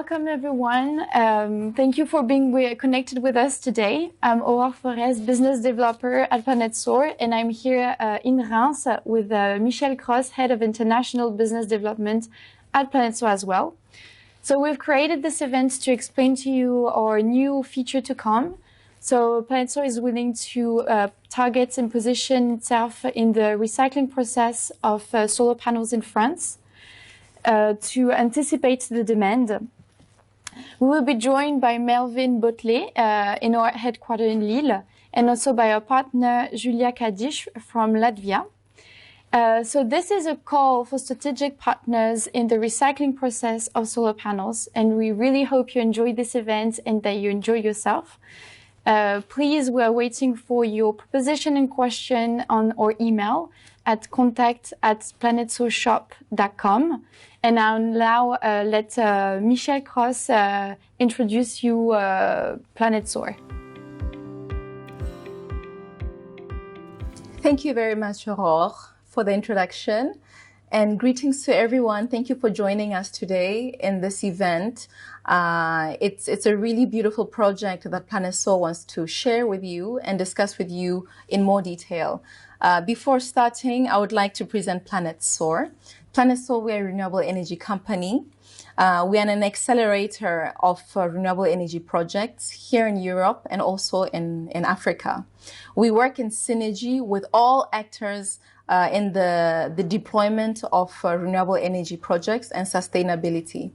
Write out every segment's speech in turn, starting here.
welcome everyone. Thank you for being connected with us today. I'm Aurore Forez, business developer at Planosaur, and I'm here in Reims with Michel Cross, head of international business development at Planosaur as well. So we've created this event to explain to you our new feature to come. So Planosaur is willing to target and position itself in the recycling process of solar panels in France. To anticipate the demand. We will be joined by Melvin Botley in our headquarters in Lille, and also by our partner Julia Kadish from Latvia. So this is a call for strategic partners in the recycling process of solar panels, and we really hope you enjoy this event and that you enjoy yourself. Please, we are waiting for your proposition and question on our email at contact@planosaurshop.com. And I'll now let Michel Cross introduce you Planosaur. Thank you very much, Aurore, for the introduction. And greetings to everyone. Thank you for joining us today in this event. It's a really beautiful project that Planosaur wants to share with you and discuss with you in more detail. Before starting, I would like to present Planosaur. Planosaur, we're a renewable energy company. We are an accelerator of renewable energy projects here in Europe and also in Africa. We work in synergy with all actors in the deployment of renewable energy projects and sustainability.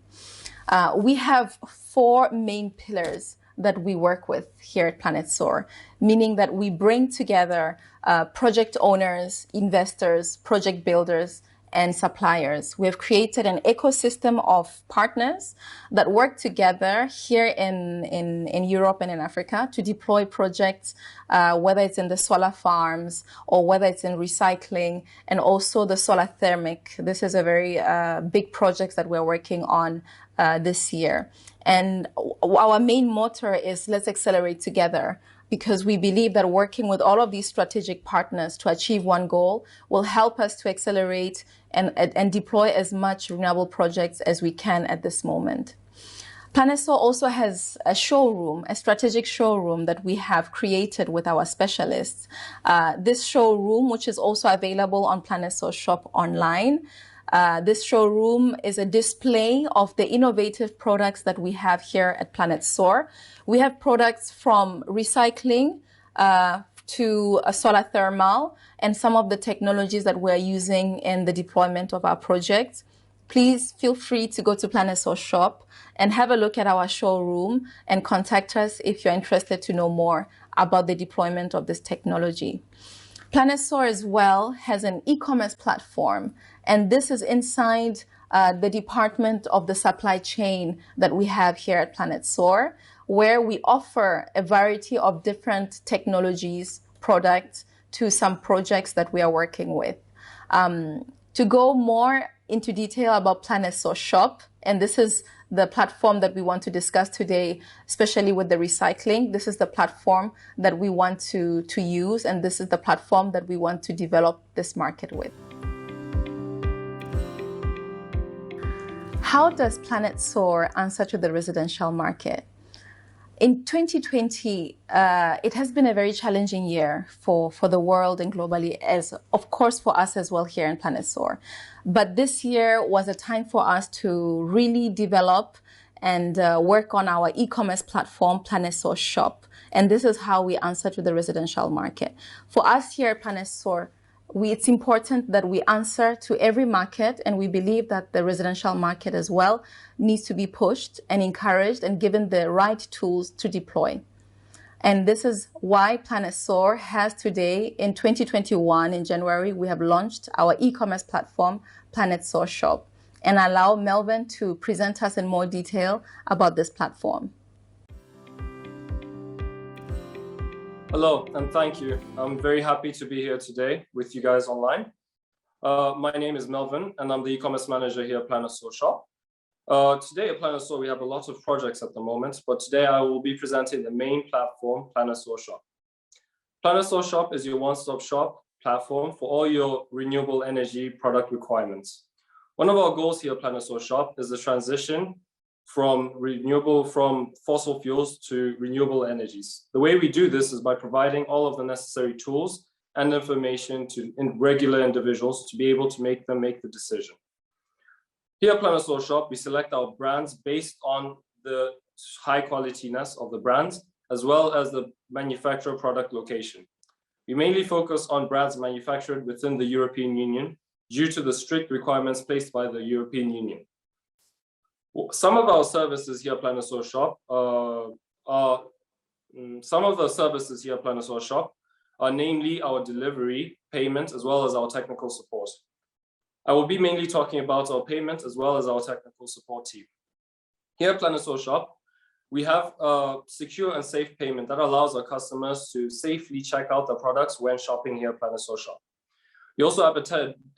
We have 4 main pillars that we work with here at Planosaur, meaning that we bring together project owners, investors, project builders, and suppliers. We have created an ecosystem of partners that work together here in Europe and in Africa to deploy projects, whether it's in the solar farms or whether it's in recycling, and also the solar thermic. This is a very big project that we're working on this year. And our main motto is let's accelerate together, because we believe that working with all of these strategic partners to achieve one goal will help us to accelerate and deploy as much renewable projects as we can at this moment. Planosaur also has a showroom, a strategic showroom that we have created with our specialists. This showroom, which is also available on Planosaur Shop online, this showroom is a display of the innovative products that we have here at Planosaur. We have products from recycling to solar thermal and some of the technologies that we're using in the deployment of our projects. Please feel free to go to Planosaur Shop and have a look at our showroom and contact us if you're interested to know more about the deployment of this technology. Planosaur as well has an e-commerce platform, and this is inside the department of the supply chain that we have here at Planosaur, where we offer a variety of different technologies, products to some projects that we are working with. To go more into detail about Planosaur Shop, and this is the platform that we want to discuss today, especially with the recycling. This is the platform that we want to use, and this is the platform that we want to develop this market with. How does Planosaur answer to the residential market? In 2020, it has been a very challenging year for the world and globally, as of course for us as well here in Planosaur. But this year was a time for us to really develop and work on our e-commerce platform, Planosaur Shop. And this is how we answer to the residential market. For us here at Planosaur, it's important that we answer to every market, and we believe that the residential market as well needs to be pushed and encouraged and given the right tools to deploy. And this is why Planosaur has today, in 2021, in January, we have launched our e-commerce platform, Planosaur Shop, and allow Melvin to present us in more detail about this platform. Hello, and thank you. I'm very happy to be here today with you guys online. My name is Melvin, and I'm the e-commerce manager here at Planosaur Shop. Today at Planosaur, we have a lot of projects at the moment, but today I will be presenting the main platform, Planosaur Shop. Planosaur Shop is your one-stop shop platform for all your renewable energy product requirements. One of our goals here at Planosaur Shop is the transition from fossil fuels to renewable energies. The way we do this is by providing all of the necessary tools and information to regular individuals to be able to make the decision. Here at Planosaur Shop, we select our brands based on the high qualityness of the brands, as well as the manufacturer product location. We mainly focus on brands manufactured within the European Union due to the strict requirements placed by the European Union. Some of our services here at Planosaur Shop are namely our delivery, payment, as well as our technical support. I will be mainly talking about our payment as well as our technical support team. Here at Planosaur Shop, we have a secure and safe payment that allows our customers to safely check out their products when shopping here at Planosaur Shop. We also have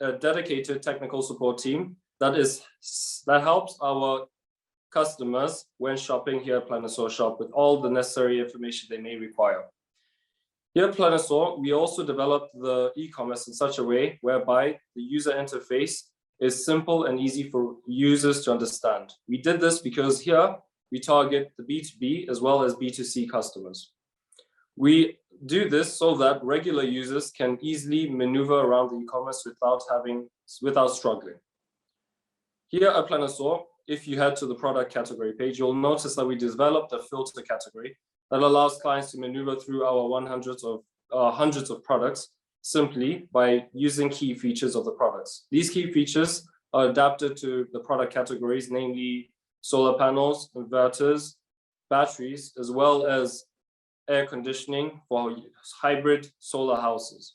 a dedicated technical support team that helps our customers when shopping here at Planosaur Shop with all the necessary information they may require. Here at Planosaur, we also developed the e-commerce in such a way whereby the user interface is simple and easy for users to understand. We did this because here we target the B2B as well as B2C customers. We do this so that regular users can easily maneuver around the e-commerce without struggling. Here at Planosaur, if you head to the product category page, you'll notice that we developed a filter category that allows clients to maneuver through our hundreds of products simply by using key features of the products. These key features are adapted to the product categories, namely solar panels, inverters, batteries, as well as air conditioning for hybrid solar houses.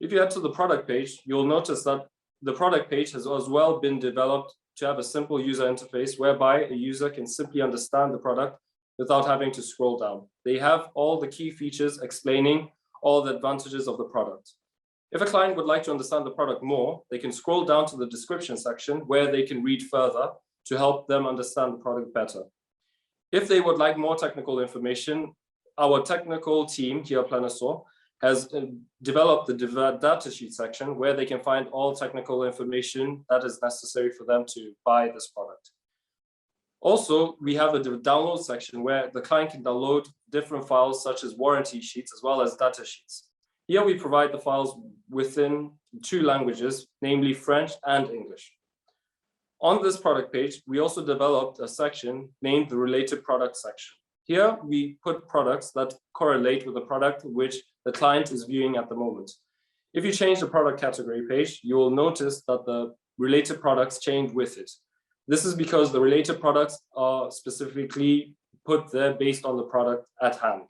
If you head to the product page, you'll notice that the product page has as well been developed to have a simple user interface whereby a user can simply understand the product without having to scroll down. They have all the key features explaining all the advantages of the product. If a client would like to understand the product more, they can scroll down to the description section where they can read further to help them understand the product better. If they would like more technical information, our technical team here at Planosaur has developed the data sheet section where they can find all technical information that is necessary for them to buy this product. Also, we have a download section where the client can download different files such as warranty sheets as well as data sheets. Here we provide the files within 2 languages, namely French and English. On this product page, we also developed a section named the related product section. Here we put products that correlate with the product which the client is viewing at the moment. If you change the product category page, you will notice that the related products change with it. This is because the related products are specifically put there based on the product at hand.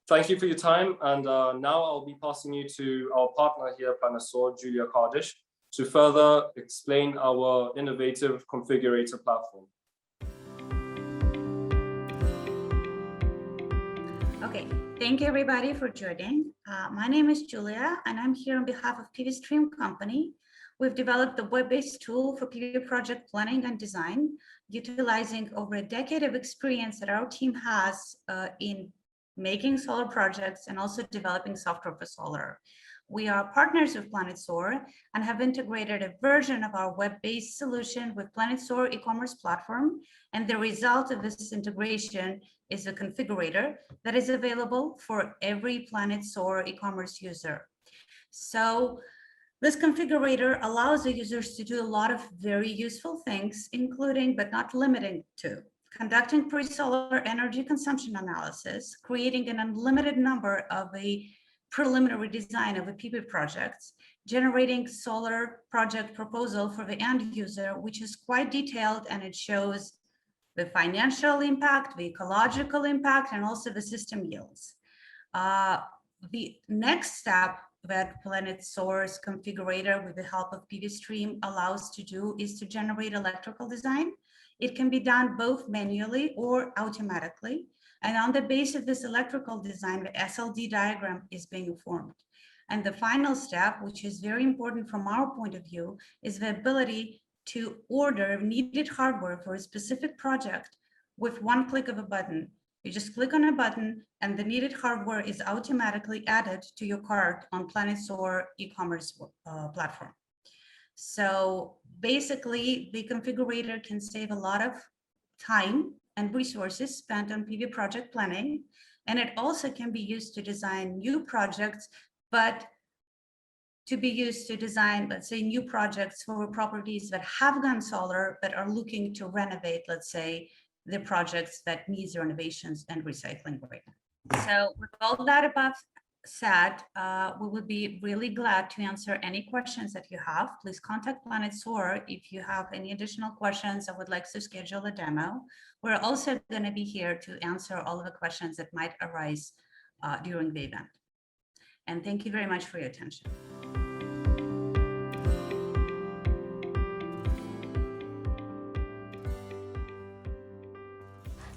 Thank you for your time, and now I'll be passing you to our partner here at Planosaur, Julia Cardish, to further explain our innovative configurator platform. Okay, thank you everybody for joining. My name is Julia, and I'm here on behalf of TVStream company. We've developed a web-based tool for PV project planning and design, utilizing over a decade of experience that our team has in making solar projects and also developing software for solar. We are partners with Planosaur and have integrated a version of our web-based solution with Planosaur e-commerce platform. And the result of this integration is a configurator that is available for every Planosaur e-commerce user. So this configurator allows the users to do a lot of very useful things, including but not limited to conducting pre-solar energy consumption analysis, creating an unlimited number of a preliminary design of a PV project, generating solar project proposal for the end user, which is quite detailed, and it shows the financial impact, the ecological impact, and also the system yields. The next step that Planosaur's configurator with the help of TVStream allows to do is to generate electrical design. It can be done both manually or automatically. And on the base of this electrical design, the SLD diagram is being formed. And the final step, which is very important from our point of view, is the ability to order needed hardware for a specific project with one click of a button. You just click on a button and the needed hardware is automatically added to your cart on Planosaur e-commerce platform. So basically, the configurator can save a lot of time and resources spent on PV project planning. And it also can be used to design new projects, but to be used to design, let's say, new projects for properties that have gone solar, but are looking to renovate, let's say, the projects that needs renovations and recycling right now. So with all that above said, we would be really glad to answer any questions that you have. Please contact Planosaur if you have any additional questions or would like to schedule a demo. We're also going to be here to answer all of the questions that might arise during the event. And thank you very much for your attention.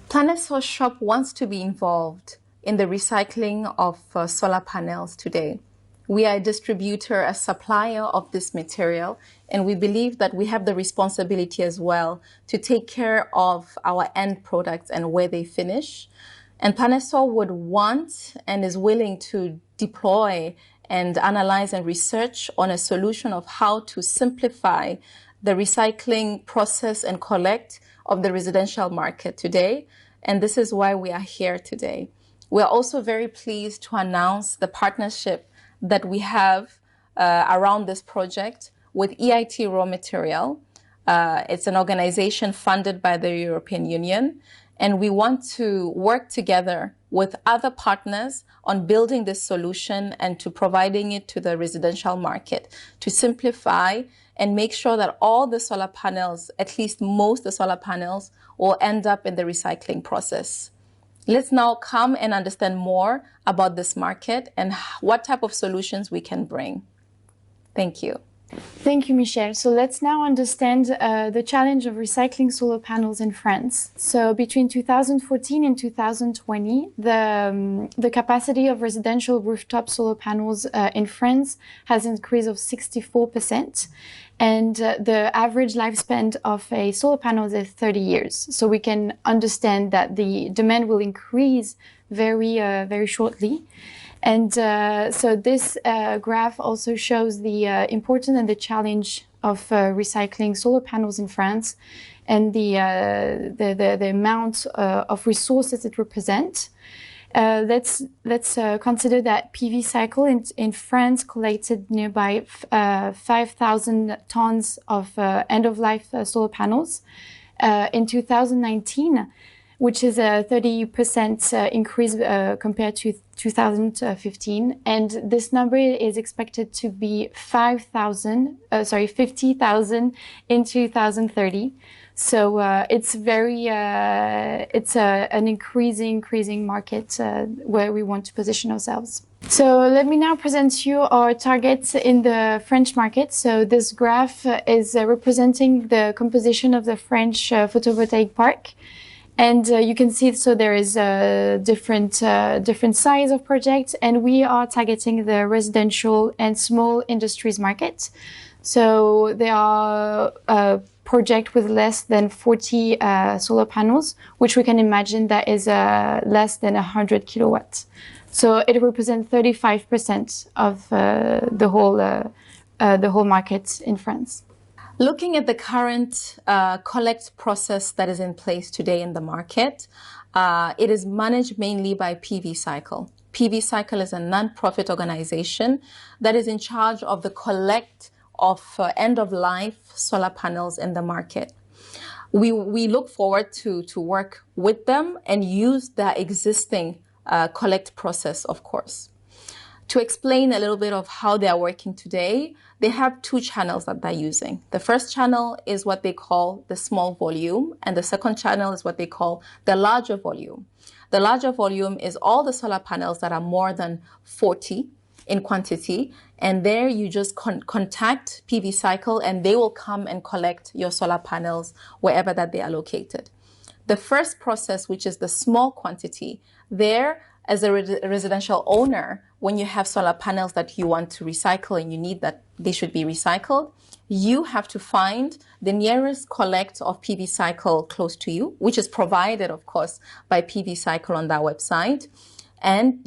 Planosaur Shop wants to be involved in the recycling of solar panels today. We are a distributor, a supplier of this material, and we believe that we have the responsibility as well to take care of our end products and where they finish. And Planosaur would want and is willing to deploy and analyze and research on a solution of how to simplify the recycling process and collect of the residential market today. And this is why we are here today. We are also very pleased to announce the partnership that we have around this project with EIT Raw Material. It's an organization funded by the European Union, and we want to work together with other partners on building this solution and to providing it to the residential market to simplify and make sure that all the solar panels, at least most of the solar panels, will end up in the recycling process. Let's now come and understand more about this market and what type of solutions we can bring. Thank you. Thank you, Michelle. So let's now understand the challenge of recycling solar panels in France. So between 2014 and 2020, the capacity of residential rooftop solar panels in France has increased of 64%. And the average lifespan of a solar panel is 30 years. So we can understand that the demand will increase very shortly. And so this graph also shows the importance and the challenge of recycling solar panels in France and the amount of resources it represents. Let's consider that PV cycle in France collected nearby 5,000 tons of end-of-life solar panels in 2019, which is a 30% increase compared to 2015. And this number is expected to be 50,000 in 2030. So it's an increasing market where we want to position ourselves. So let me now present you our targets in the French market. So this graph is representing the composition of the French photovoltaic park. And you can see, so there is a different size of projects, and we are targeting the residential and small industries market. So there are project with less than 40 solar panels, which we can imagine that is less than 100 kilowatts. So it represents 35% of the whole market in France. Looking at the current collect process that is in place today in the market, it is managed mainly by PV Cycle. PV Cycle is a non-profit organization that is in charge of the collect of end-of-life solar panels in the market. We look forward to work with them and use their existing collect process, of course. To explain a little bit of how they are working today, they have two channels that they're using. The first channel is what they call the small volume, and the second channel is what they call the larger volume. The larger volume is all the solar panels that are more than 40 in quantity, and there you just contact PV Cycle and they will come and collect your solar panels wherever that they are located. The first process, which is the small quantity, there as a residential owner, when you have solar panels that you want to recycle and you need that they should be recycled, you have to find the nearest collect of PV Cycle close to you, which is provided, of course, by PV Cycle on their website. And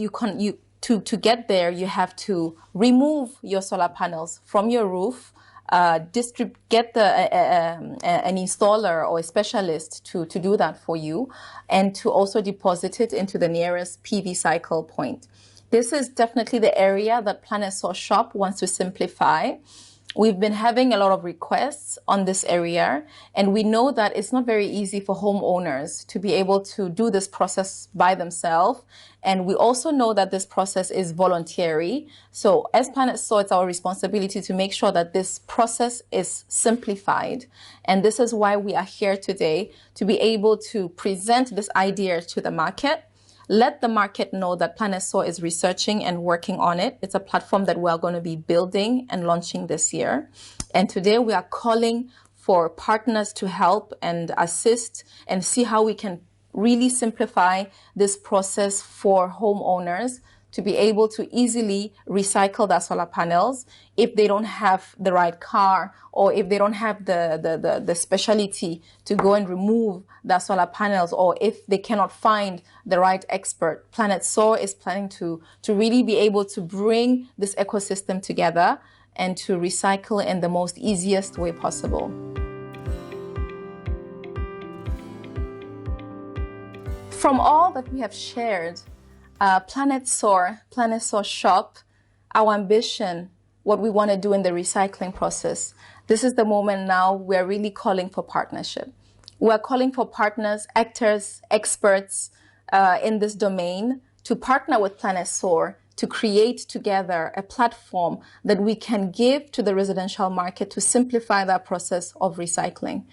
to get there, you have to remove your solar panels from your roof get an installer or a specialist to do that for you, and to also deposit it into the nearest PV cycle point. This is definitely the area that Planosaur Shop wants to simplify. We've been having a lot of requests on this area, and we know that it's not very easy for homeowners to be able to do this process by themselves. And we also know that this process is voluntary. So as Planosaur, it's our responsibility to make sure that this process is simplified. And this is why we are here today, to be able to present this idea to the market. Let the market know that Planosaur is researching and working on it. It's a platform that we are going to be building and launching this year. And today we are calling for partners to help and assist and see how we can really simplify this process for homeowners to be able to easily recycle their solar panels if they don't have the right car, or if they don't have the specialty to go and remove their solar panels, or if they cannot find the right expert. Planosaur is planning to really be able to bring this ecosystem together and to recycle in the most easiest way possible. From all that we have shared, Planosaur Shop, our ambition, what we want to do in the recycling process, this is the moment now we're really calling for partnership. We're calling for partners, actors, experts in this domain to partner with Planosaur to create together a platform that we can give to the residential market to simplify that process of recycling.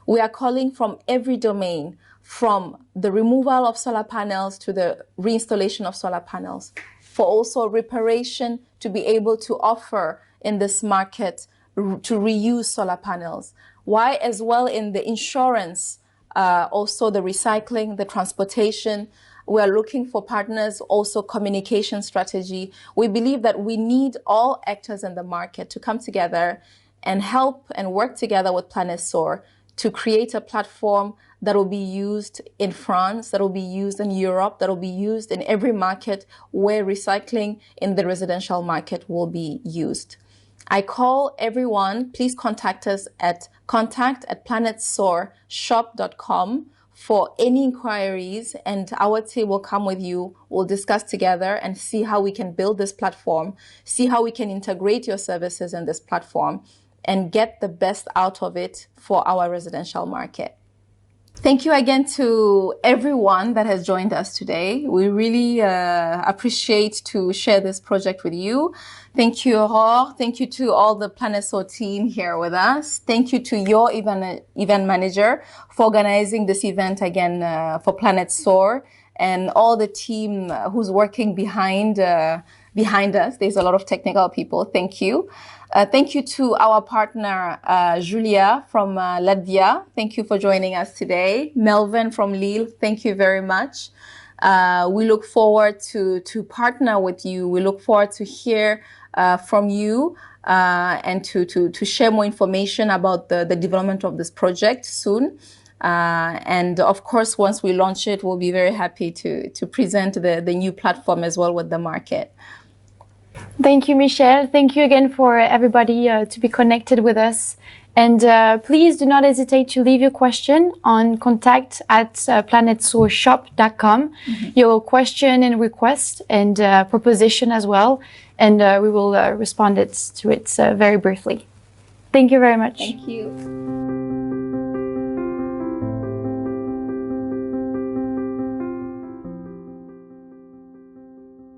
We are calling from every domain, from the removal of solar panels to the reinstallation of solar panels, for also reparation to be able to offer in this market to reuse solar panels. Why as well in the insurance, also the recycling, the transportation. We are looking for partners, also communication strategy. We believe that we need all actors in the market to come together and help and work together with Planosaur to create a platform that will be used in France, that will be used in Europe, that will be used in every market where recycling in the residential market will be used. I call everyone, please contact us at contact@planosaurshop.com for any inquiries, and our team will come with you. We'll discuss together and see how we can build this platform, see how we can integrate your services in this platform and get the best out of it for our residential market. Thank you again to everyone that has joined us today. We really appreciate to share this project with you. Thank you, Aurore. Thank you to all the Planosaur team here with us. Thank you to your event manager for organizing this event again for Planosaur, and all the team who's working behind us. There's a lot of technical people. Thank you. Thank you to our partner, Julia from Latvia. Thank you for joining us today. Melvin from Lille, thank you very much. We look forward to partner with you. We look forward to hear from you and to share more information about the development of this project soon. And of course, once we launch it, we'll be very happy to present the new platform as well with the market. Thank you, Michelle. Thank you again for everybody to be connected with us. And please do not hesitate to leave your question on contact@planosaurshop.com. Your question and request and proposition as well. And we will respond to it very briefly. Thank you very much. Thank you.